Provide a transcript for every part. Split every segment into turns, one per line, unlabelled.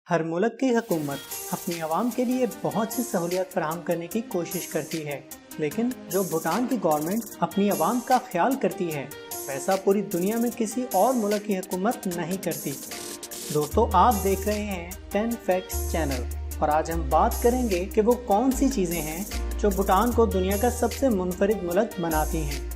ہر ملک کی حکومت اپنی عوام کے لیے بہت سی سہولیات فراہم کرنے کی کوشش کرتی ہے، لیکن جو بھوٹان کی گورنمنٹ اپنی عوام کا خیال کرتی ہے ویسا پوری دنیا میں کسی اور ملک کی حکومت نہیں کرتی۔ دوستو، آپ دیکھ رہے ہیں 10 فیکٹس چینل اور آج ہم بات کریں گے کہ وہ کون سی چیزیں ہیں جو بھوٹان کو دنیا کا سب سے منفرد ملک بناتی ہیں۔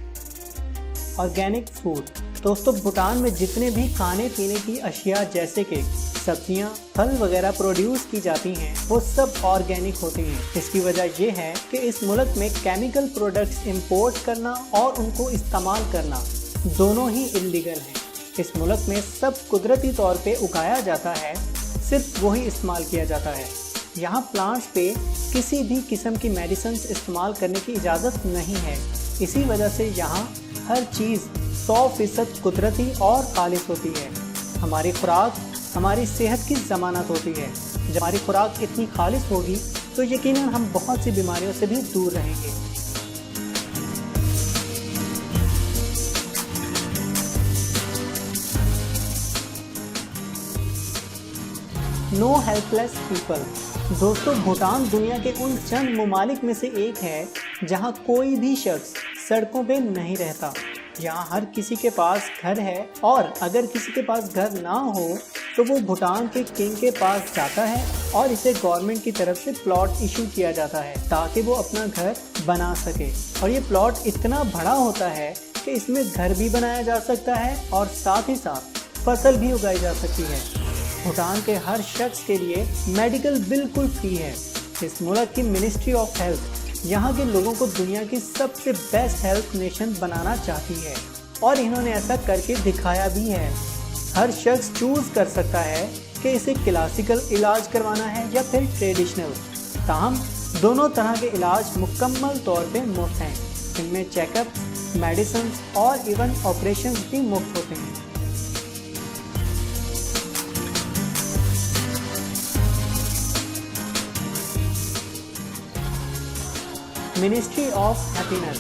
Organic food. دوستو، بھوٹان میں جتنے بھی کھانے پینے کی اشیاء جیسے کہ سبزیاں، پھل وغیرہ پروڈیوس کی جاتی ہیں وہ سب آرگینک ہوتی ہیں۔ اس کی وجہ یہ ہے کہ اس ملک میں کیمیکل پروڈکٹس امپورٹ کرنا اور ان کو استعمال کرنا دونوں ہی اللیگل ہیں۔ اس ملک میں سب قدرتی طور پہ اگایا جاتا ہے، صرف وہی استعمال کیا جاتا ہے۔ یہاں پلانٹس پہ کسی بھی قسم کی میڈیسنز استعمال کرنے کی اجازت نہیں ہے۔ اسی وجہ سے یہاں ہر چیز 100% قدرتی اور خالص ہوتی ہے۔ ہماری خوراک ہماری صحت کی ضمانت ہوتی ہے۔ جب ہماری خوراک اتنی خالص ہوگی تو یقیناً ہم بہت سی بیماریوں سے بھی دور رہیں گے۔ نو ہیلپ لیس پیپل۔ دوستو، بھوٹان دنیا کے ان چند ممالک میں سے ایک ہے جہاں کوئی بھی شخص سڑکوں پہ نہیں رہتا۔ یہاں ہر کسی کے پاس گھر ہے، اور اگر کسی کے پاس گھر نہ ہو تو وہ بھوٹان کے کنگ کے پاس جاتا ہے اور اسے گورنمنٹ کی طرف سے پلاٹ ایشو کیا جاتا ہے تاکہ وہ اپنا گھر بنا سکے۔ اور یہ پلاٹ اتنا بڑا ہوتا ہے کہ اس میں گھر بھی بنایا جا سکتا ہے اور ساتھ ہی ساتھ فصل بھی اگائی جا سکتی ہے۔ بھوٹان کے ہر شخص کے لیے میڈیکل بالکل فری ہے۔ اس ملک کی منسٹری آف ہیلتھ یہاں کے لوگوں کو دنیا کی سب سے بیسٹ ہیلتھ نیشن بنانا چاہتی ہے، اور انہوں نے ایسا کر کے دکھایا بھی ہے۔ ہر شخص چوز کر سکتا ہے کہ اسے کلاسیکل علاج کروانا ہے یا پھر ٹریڈیشنل، تاہم دونوں طرح کے علاج مکمل طور پہ مفت ہیں۔ ان میں چیک اپ، میڈیسنز اور ایون آپریشنز بھی مفت ہوتے ہیں۔ Ministry of happiness.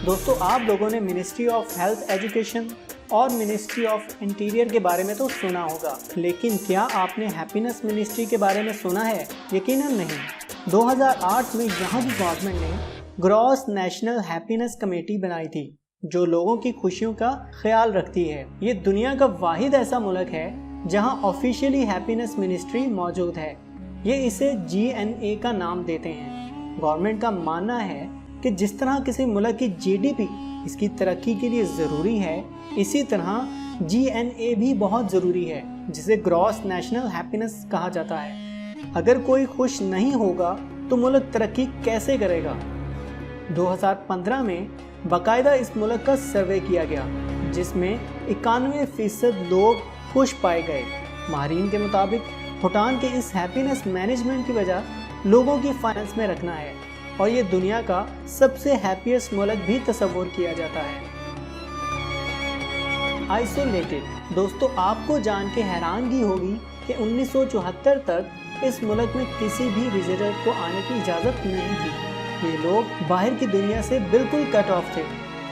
دوستو، آپ لوگوں نے منسٹری آف ہیلتھ ایجوکیشن اور منسٹری آف انٹیریئر کے بارے میں تو سنا ہوگا، لیکن کیا آپ نے ہیپینس منسٹری کے بارے میں سنا ہے؟ یقیناً نہیں۔ 2008 میں یہاں کی گورنمنٹ نے گراس نیشنل ہیپینس کمیٹی بنائی تھی جو لوگوں کی خوشیوں کا خیال رکھتی ہے۔ یہ دنیا کا واحد ایسا ملک ہے جہاں آفیشیلی ہیپینس منسٹری موجود ہے۔ یہ اسے GNA کا نام دیتے ہیں۔ گورنمنٹ کا ماننا ہے کہ جس طرح کسی ملک کی GDP اس کی ترقی کے لیے ضروری ہے، اسی طرح GNA بھی بہت ضروری ہے، جسے گراس نیشنل ہیپینس کہا جاتا ہے۔ اگر کوئی خوش نہیں ہوگا تو ملک ترقی کیسے کرے گا؟ 2015 میں باقاعدہ اس ملک کا سروے کیا گیا جس میں 91% لوگ خوش پائے گئے۔ ماہرین کے مطابق بھوٹان کے اس ہیپینس مینجمنٹ کی وجہ لوگوں کی فائنانس میں رکھنا ہے، اور یہ دنیا کا سب سے ہیپیسٹ ملک بھی تصور کیا جاتا ہے۔ آئسولیٹڈ۔ دوستو، آپ کو جان کے حیرانگی ہوگی کہ 1974 تک اس ملک میں کسی بھی وزٹر کو آنے کی اجازت نہیں تھی۔ یہ لوگ باہر کی دنیا سے بالکل کٹ آف تھے۔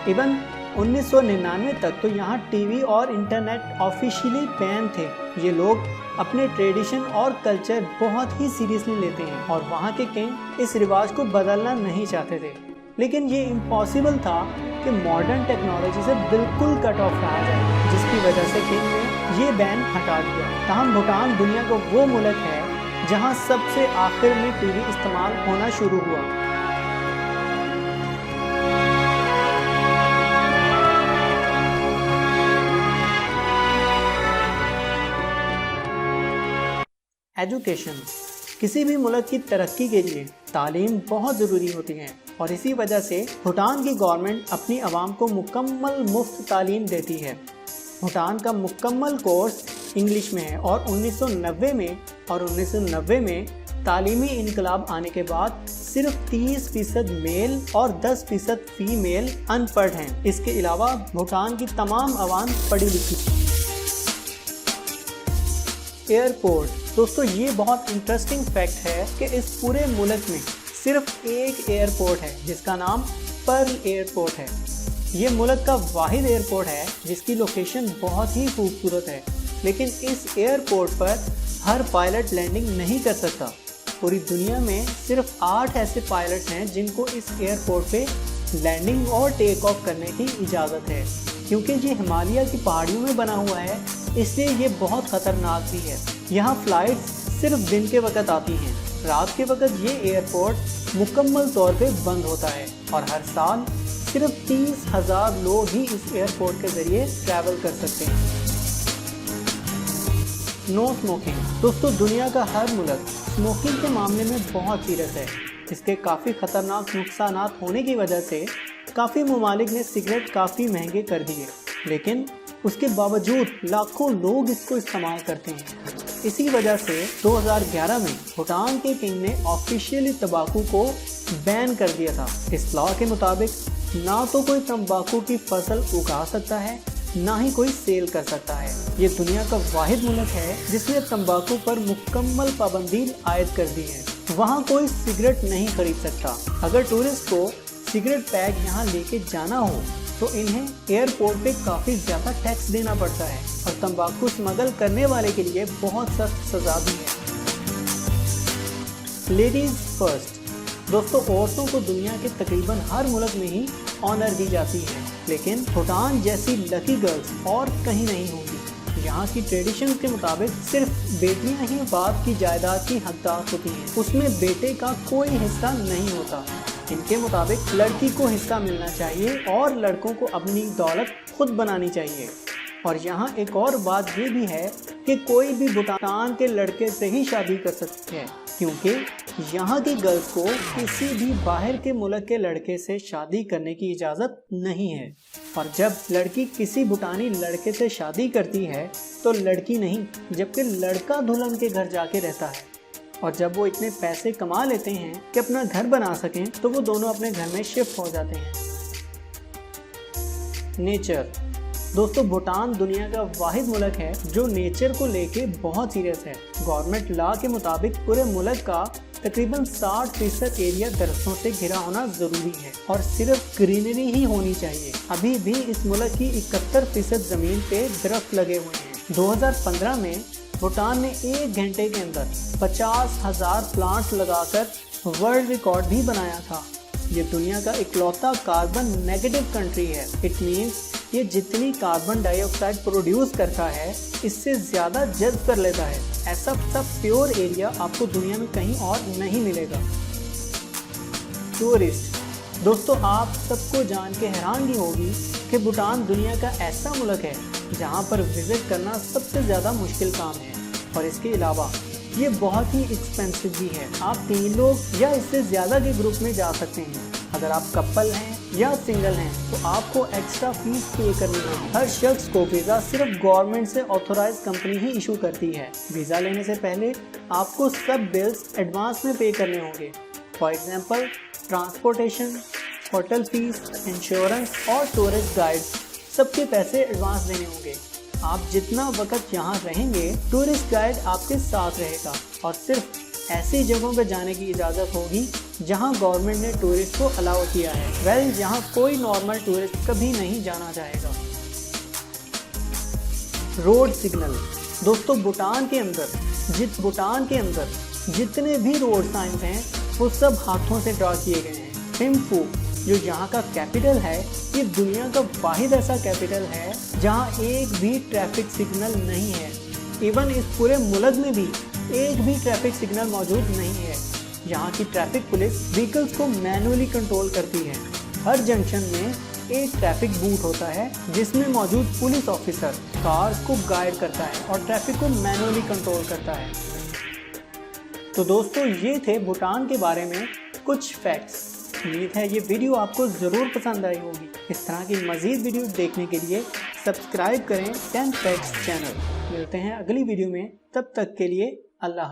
ایون 1999 تک تو یہاں ٹی وی اور انٹرنیٹ آفیشیلی بین تھے۔ یہ لوگ اپنے ٹریڈیشن اور کلچر بہت ہی سیریسلی لیتے ہیں، اور وہاں کے کنگ اس رواج کو بدلنا نہیں چاہتے تھے۔ لیکن یہ امپاسبل تھا کہ ماڈرن ٹیکنالوجی سے بالکل کٹ آف رہا جائے، جس کی وجہ سے کنگ نے یہ بین ہٹا دیا۔ تاہم بھوٹان دنیا کا وہ ملک ہے جہاں سب سے آخر میں ٹی وی استعمال ہونا شروع ہوا۔ ایجوکیشن۔ کسی بھی ملک کی ترقی کے لیے تعلیم بہت ضروری ہوتی ہے، اور اسی وجہ سے بھوٹان کی گورنمنٹ اپنی عوام کو مکمل مفت تعلیم دیتی ہے۔ بھوٹان کا مکمل کورس انگلش میں ہے، اور 1990 میں تعلیمی انقلاب آنے کے بعد صرف 30% میل اور 10% فیمیل ان پڑھ ہیں۔ اس کے علاوہ بھوٹان کی تمام عوام پڑھی لکھی ہے۔ ایئرپورٹ۔ دوستو، یہ بہت انٹرسٹنگ فیکٹ ہے کہ اس پورے ملک میں صرف ایک ایئرپورٹ ہے جس کا نام پرل ایئرپورٹ ہے۔ یہ ملک کا واحد ایئرپورٹ ہے جس کی لوکیشن بہت ہی خوبصورت ہے، لیکن اس ایئرپورٹ پر हर पायलट लैंडिंग नहीं कर सकता। पूरी दुनिया में सिर्फ 8 ऐसे पायलट हैं जिनको इस एयरपोर्ट पे लैंडिंग और टेक ऑफ करने की इजाज़त है। क्योंकि ये हिमालय की पहाड़ियों में बना हुआ है, इसलिए ये बहुत ख़तरनाक भी है। यहाँ फ्लाइट्स सिर्फ दिन के वक्त आती हैं। रात के वक्त ये एयरपोर्ट मुकम्मल तौर पे बंद होता है और हर साल सिर्फ 30,000 लोग ही इस एयरपोर्ट के ज़रिए ट्रैवल कर सकते हैं। No smoking. दोस्तों, दुनिया का हर मुल्क स्मोकिंग के मामले में बहुत सीरियस है। इसके काफ़ी ख़तरनाक नुकसानात होने की वजह से काफ़ी ममालिक ने सिगरेट काफ़ी महंगे कर दिए, लेकिन उसके बावजूद लाखों लोग इसको इस्तेमाल करते हैं। इसी वजह से 2011 में भूटान के किंग ने ऑफिशियली तंबाकू को बैन कर दिया था। इस लॉ के मुताबिक ना तो कोई तंबाकू की फसल उगा सकता है, ना ही कोई सेल कर सकता है। ये दुनिया का वाहिद मुल्क है जिसने तंबाकू पर मुकम्मल पाबंदी आयद कर दी है। वहाँ कोई सिगरेट नहीं खरीद सकता। अगर टूरिस्ट को सिगरेट पैक यहाँ लेके जाना हो तो इन्हें एयरपोर्ट पे काफ़ी ज़्यादा टैक्स देना पड़ता है और तंबाकू स्मगल करने वाले के लिए बहुत सख्त सज़ा भी है। Ladies first. दोस्तों, औरतों को दुनिया के तकरीबन हर मुल्क में ही ऑनर दी जाती है, लेकिन भूटान जैसी लकी गर्ल्स और कहीं नहीं होंगी। यहाँ की ट्रेडिशन के मुताबिक सिर्फ बेटियाँ ही बाप की जायदाद की हकदार होती हैं, उसमें बेटे का कोई हिस्सा नहीं होता। इनके मुताबिक लड़की को हिस्सा मिलना चाहिए और लड़कों को अपनी दौलत खुद बनानी चाहिए। और यहाँ एक और बात ये भी है कि कोई भी भूटान के लड़के से ही शादी कर सकते हैं, क्योंकि यहाँ की गर्ल्स को किसी भी बाहर के मुल्क के लड़के से शादी करने की इजाज़त नहीं है। और जब लड़की किसी भूटानी लड़के से शादी करती है तो लड़की नहीं, जबकि लड़का दुल्हन के घर जाके रहता है। और जब वो इतने पैसे कमा लेते हैं कि अपना घर बना सकें तो वो दोनों अपने घर में शिफ्ट हो जाते हैं। नेचर। दोस्तों, भूटान दुनिया का वाहिद मुल्क है जो नेचर को लेके बहुत सीरियस है। गवर्नमेंट लॉ के मुताबिक पूरे मुल्क का तकरीबन 60% एरिया दरख्तों से घिरा होना ज़रूरी है और सिर्फ ग्रीनरी ही होनी चाहिए। अभी भी इस मुल्क की 71% ज़मीन पे दरख्त लगे हुए हैं। 2015 में भूटान ने 1 घंटे के अंदर 50,000 प्लांट्स लगाकर वर्ल्ड रिकॉर्ड भी बनाया था। ये दुनिया का इकलौता कार्बन नेगेटिव कंट्री है। इट मीन्स ये जितनी कार्बन डाइऑक्साइड प्रोड्यूस करता है इससे ज़्यादा जज़्ब कर लेता है। ऐसा सब प्योर एरिया आपको दुनिया में कहीं और नहीं मिलेगा। टूरिस्ट। दोस्तों, आप सबको जान के हैरानगी होगी कि भूटान दुनिया का ऐसा मुल्क है जहाँ पर विज़िट करना सबसे ज़्यादा मुश्किल काम है और इसके अलावा ये बहुत ही एक्सपेंसिव भी है। आप 3 लोग या इससे ज़्यादा के ग्रुप में जा सकते हैं। अगर आप कपल हैं या सिंगल हैं तो आपको एक्स्ट्रा फीस पे करनी होगी। हर शख्स को वीज़ा सिर्फ गवर्नमेंट से ऑथोराइज कंपनी ही इशू करती है। वीज़ा लेने से पहले आपको सब बिल्स एडवांस में पे करने होंगे। For example, transportation, hotel fees, insurance और टूरिस्ट गाइड, सबके पैसे एडवांस देने होंगे। आप जितना वक्त यहाँ रहेंगे टूरिस्ट गाइड आपके साथ रहेगा और सिर्फ ऐसी जगहों पर जाने की इजाज़त होगी जहाँ गवर्नमेंट ने टूरिस्ट को अलाउ किया है। जहाँ कोई नॉर्मल टूरिस्ट कभी नहीं जाना चाहेगा। Road signal. दोस्तों, भूटान के अंदर जितने भी रोड साइंस हैं वो सब हाथों से ड्रा किए गए हैं। थिम्फू, जो यहाँ का कैपिटल है, ये दुनिया का वाहिद ऐसा कैपिटल है जहाँ एक भी ट्रैफिक सिग्नल नहीं है। इवन इस पूरे मुल्क में भी एक भी ट्रैफिक सिग्नल मौजूद नहीं है। यहाँ की ट्रैफिक पुलिस व्हीकल्स को मैनुअली कंट्रोल करती है। हर जंक्शन में एक ट्रैफिक बूथ होता है जिसमें मौजूद पुलिस ऑफिसर कार्स को गाइड करता है और ट्रैफिक को मैनुअली कंट्रोल करता है। तो दोस्तों, ये थे भूटान के बारे में कुछ फैक्ट्स। उम्मीद है ये वीडियो आपको ज़रूर पसंद आई होगी। इस तरह की मज़ीद वीडियो देखने के लिए सब्सक्राइब करें 10 फैक्ट्स चैनल। मिलते हैं अगली वीडियो में, तब तक के लिए अल्लाह।